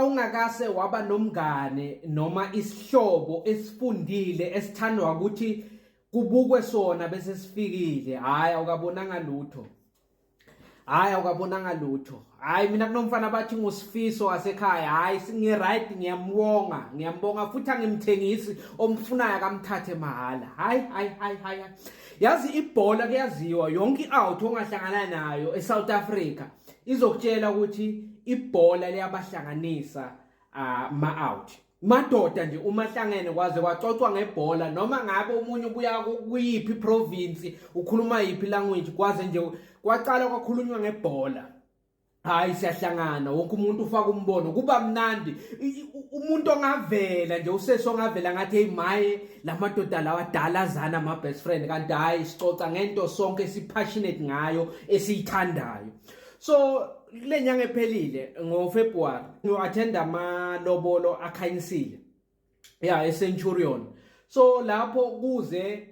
ungakase waba nomngane noma isihlobo esifundile esithandwa ukuthi kubukwe sona bese sifikile, hayi awukabonanga lutho. Hayi mina kunomfana bathi ngusifiso wasekhaya, hayi singi-right, ngiyambonga futhi angimthengisi omfunayo akamthathe mahala. Hayi. Yazi ibhola kuyaziwa, yonke i-out ongahlangana nayo eSouth Africa izokutshela ukuthi ibhola liyabahlanganisa ma-out. Madoda nje uma hlangene kwaze kwacocwa ngebhola, noma ngabe umunye ubuya kuyiphi province ukhuluma yiphi language, kwaze nje kwaqala kwakhulunywa ngebhola, hayi siyahlangana, wonke umuntu ufaka umbono, kuba mnandi. Umuntu ongavela nje usesongavela ngathi hey maye lamadoda lawa adalazana ama best friend, kanti hayi sicoca ngento sonke sipassionate ngayo esiyithandayo. So le nyanga ephelile ngoFebruary ngiattenda amalobolo akhanyisile eCenturion. So lapho kuze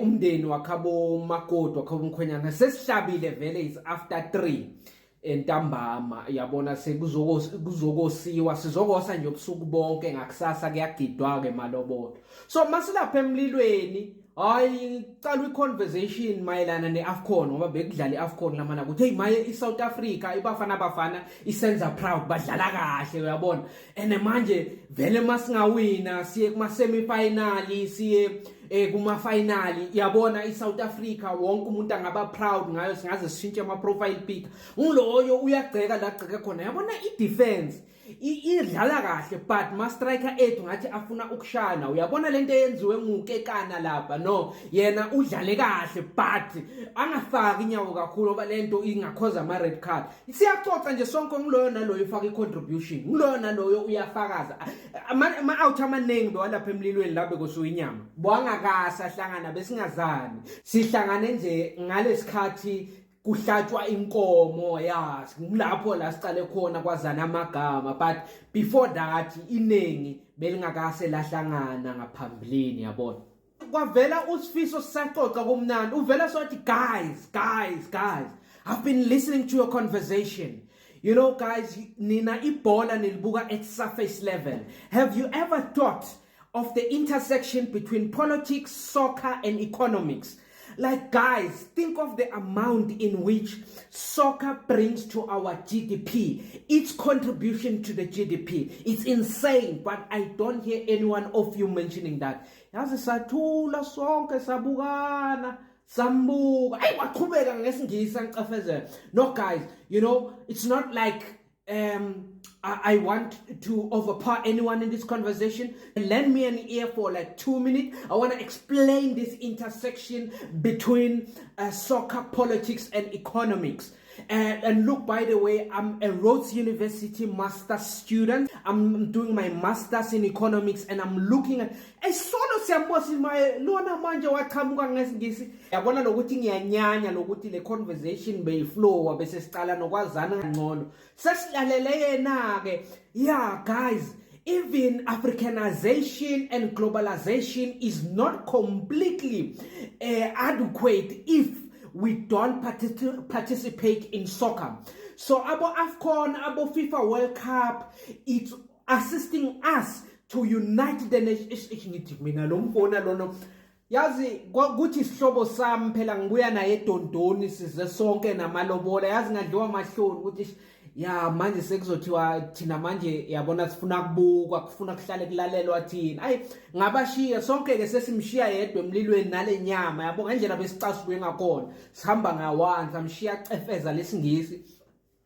umndeni wakhabo makoti wakhabo mkhwenyana sesihlabile vele is after 3 entambama, yabona sekuzokosiwa, sizokosa nje ubusuku bonke, ngakusasa kuyagidwa ke malobolo. So masilapha emlilweni, hayi cala i-conversation mayelana ne-AFCON ngoba bekudlala i-AFCON lamana ukuthi hey maye iSouth Africa ibafana isenza proud, badlala kahle uyabona, and manje vele masingawina siye kuma-semi-final siye kuma-final, yabona iSouth Africa wonke umuntu angaba proud ngayo, singaze sishintshe ama-profile pic. Ngiloyo uyagceka la gceke khona, yabona i-defense idlala kahle but ma-striker ethu ngathi afuna ukushana, uyabona lento eyenziwe ngukekana lapha, no yena udlale kahle but angafaki inyawo kakhulu ngoba lento ingakhoza ama-red card. Siyacoca nje sonke, ngiloyo naloyo ufaka i-contribution, ngiloyo naloyo uyafakaza. Ama-out amaningi bewalapha emlilweni la bekusuka inyama bwangakase ahlangana besingazani, sihlangane nje ngalesikhathi kuhlatshwa inkomo, yazi kulapho la sicale khona kwazana amagama, but before that iningi belingakase lahlangana ngaphambilini, yabona. Kwavela usifiso sisaxoxa kumnandi, uvela sothi guys, I've been listening to your conversation. You know guys, nina ibhola nilibuka at surface level. Have you ever thought of the intersection between politics, soccer and economics? Like guys, think of the amount in which soccer brings to our GDP, its contribution to the GDP. It's insane, but I don't hear anyone of you mentioning that. Yazi sathula sonke sabukana sambuka, ay waqhubeka ngesingisi angicafezela. No guys, you know, it's not like I want to overpower anyone in this conversation. Lend me an ear for like 2 minutes. I want to explain this intersection between soccer, politics, and economics. And look, by the way, I'm a Rhodes University master's student. I'm doing my master's in economics, and I'm looking at solo siyambosi my lona manje waqhamuka ngesingisi. Yabona lokuthi ngiyanyanya lokuthi le conversation beyiflow bese sicala nokwazana ngcono. Sesilalele yena ke. Yeah, guys, even Africanization and globalization is not completely adequate if we don't participate in soccer. So abo AFCON, abo FIFA World Cup, it's assisting us to unite the nation. Mina lo mfona lono yazi ukuthi isihlobo sami phela ngibuya naye edondoni size sonke namalobola, yazi ngadliwa mahloni ukuthi ya manje sekuzothiwa thina manje yabona sifuna kubukwa, kufuna kuhlale kulalelwa thina. Hayi ngabashiya sonke ke sesimshiya yedwa emlilweni nale nyama, yabo ngendlela besicasuke ngakhona sihamba ngawanzi, amshiya cefeza lesingisi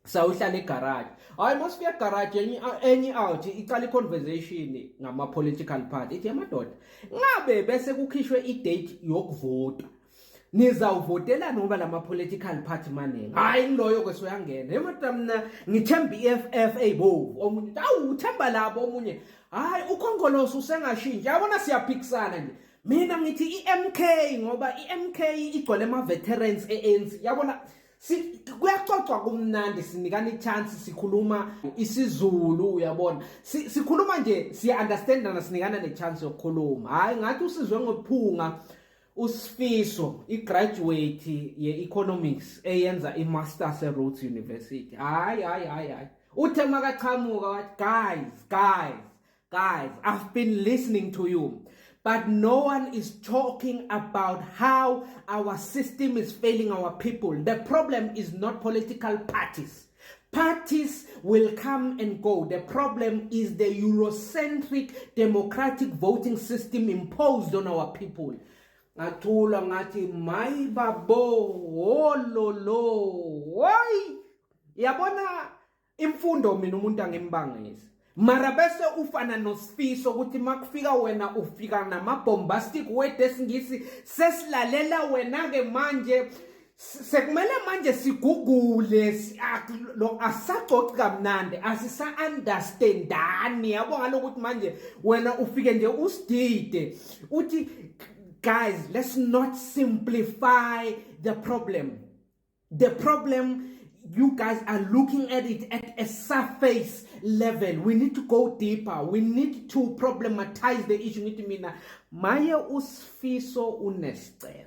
sawuhlala egarage. Hayi mosifika egarage enye out icala iconversation ngama political party, ithi amadoda ngabe bese kukhishwe idate yokuvota, nizawuvotela noma lama political party maningi. Hayi ngiloyo kwesoyangena emata mina ngithemba iFF ebovu, omunye uthemba labo, omunye hayi ukhongoloso usengashintsha, yabona siyaphikisana nje. Mina ngithi iMK ngoba iMK igcwele ama veterans ANC, yabona kuyaxoxwa kumnandi, sinikana ichance, sikhuluma isiZulu, uyabona sikhuluma nje siya understandana, sinikana nechance yokukhuluma. Hayi ngathi usizwe ngophunga usifiso igraduate ye-economics eyenza i-masters e-Rhodes University. Hayi uthe makachamuka wathi guys, I've been listening to you, but no one is talking about how our system is failing our people. The problem is not political parties. Parties will come and go. The problem is the Eurocentric democratic voting system imposed on our people. Ngathula ngathi mayibabo ololo hoy yabona imfundo mina umuntu angimbangisa mara bese ufana noSifiso ukuthi makufika wena ufika nama-bombastic word esingisi sesilalela wena ke manje sekumele manje sigugule lo asaxoxi kamnandi asisa-understandani yabo ngalokuthi manje wena ufike nje usidide uthi guys, let's not simplify the problem. The problem, you guys are looking at it at a surface level. We need to go deeper. We need to problematize the issue. Ngithi mina maye uSifiso unesicelo.